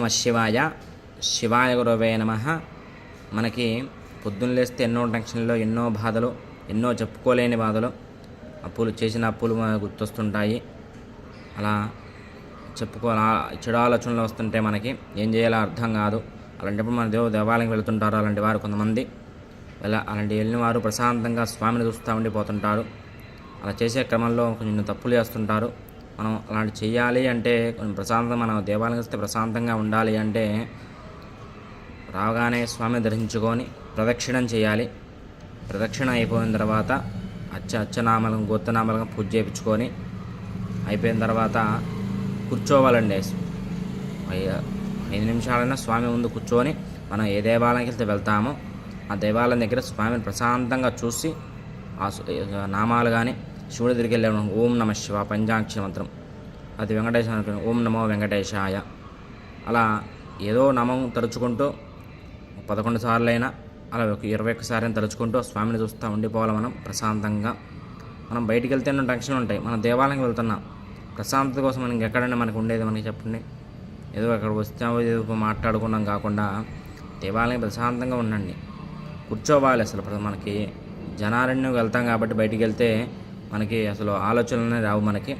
నమ శివాయ. శివాయ గురవే నమః. మనకి పొద్దున్న లేస్తే ఎన్నో టెన్షన్లు, ఎన్నో బాధలు, ఎన్నో చెప్పుకోలేని బాధలు, చేసిన అప్పులు గుర్తొస్తుంటాయి. అలా చెడు ఆలోచనలు వస్తుంటే మనకి ఏం చేయాలో అర్థం కాదు. అలాంటప్పుడు మన దేవాలయం వెళుతుంటారు అలాంటి వారు కొంతమంది. వెళ్ళిన వారు ప్రశాంతంగా స్వామిని చూస్తూ ఉండిపోతుంటారు. అలా చేసే క్రమంలో కొంచెం తప్పులు చేస్తుంటారు. మనం అలాంటి చేయాలి అంటే కొంచెం ప్రశాంతంగా, మనం దేవాలయం వస్తే ప్రశాంతంగా ఉండాలి అంటే రాగానే స్వామిని దర్శించుకొని ప్రదక్షిణం చేయాలి. ప్రదక్షిణ అయిపోయిన తర్వాత అచ్చనామాలను గోత్రనామాలుగా పూజ చేయించుకొని అయిపోయిన తర్వాత కూర్చోవాలండి. 5 నిమిషాలైనా స్వామి ముందు కూర్చొని మనం ఏ దేవాలయానికి వెళ్తామో ఆ దేవాలయం దగ్గర స్వామిని ప్రశాంతంగా చూసి ఆ నామాలు కానీ శివుడి దగ్గరికి వెళ్ళాము. ఓం నమ శివ పంచాక్షర మంత్రం, అది వెంకటేశ్వర ఓం నమో వెంకటేశాయ, అలా ఏదో నామం తలుచుకుంటూ 11 సార్లు అయినా అలా 21 సార్లు తలుచుకుంటూ స్వామిని చూస్తూ ఉండిపోవాలి. మనం ప్రశాంతంగా మనం బయటికి వెళ్తే ఎన్నో టెన్షన్లు ఉంటాయి. మనం దేవాలయంకి వెళ్తున్నాం, ప్రశాంతత కోసం మనకి ఎక్కడైనా మనకు ఉండేది మనకి చెప్పండి. ఏదో అక్కడ వస్తామో ఏదో మాట్లాడుకున్నాం కాకుండా దేవాలయం ప్రశాంతంగా ఉండండి, కూర్చోవాలి. అసలు మనకి జనారణ్యం వెళ్తాం కాబట్టి బయటికి వెళ్తే మనకి అసలు ఆలోచనలనే రావు. మనకి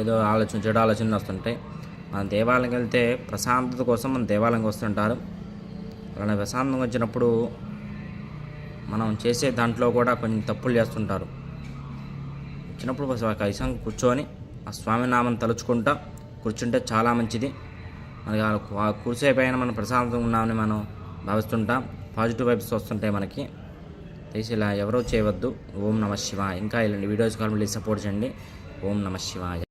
ఏదో చెడు ఆలోచనలు వస్తుంటాయి. మన దేవాలయంకి వెళ్తే ప్రశాంతత కోసం మన దేవాలయంకి వస్తుంటారు. అలా ప్రశాంతంగా వచ్చినప్పుడు మనం చేసే దాంట్లో కూడా కొంచెం తప్పులు చేస్తుంటారు. వచ్చినప్పుడు కైసం కూర్చొని ఆ స్వామి నామం తలుచుకుంటా కూర్చుంటే చాలా మంచిది. మనకి కూర్చేపైన మనం ప్రశాంతంగా ఉన్నామని మనం భావిస్తుంటాం. పాజిటివ్ వైబ్స్ వస్తుంటాయి మనకి. తీసి ఇలా ఎవరో చేయవద్దు. ఓం నమ శివాయ. ఇంకా ఇలాంటి వీడియోస్ కావాలి, సపోర్ట్ చేయండి. ఓం నమ శివాయ.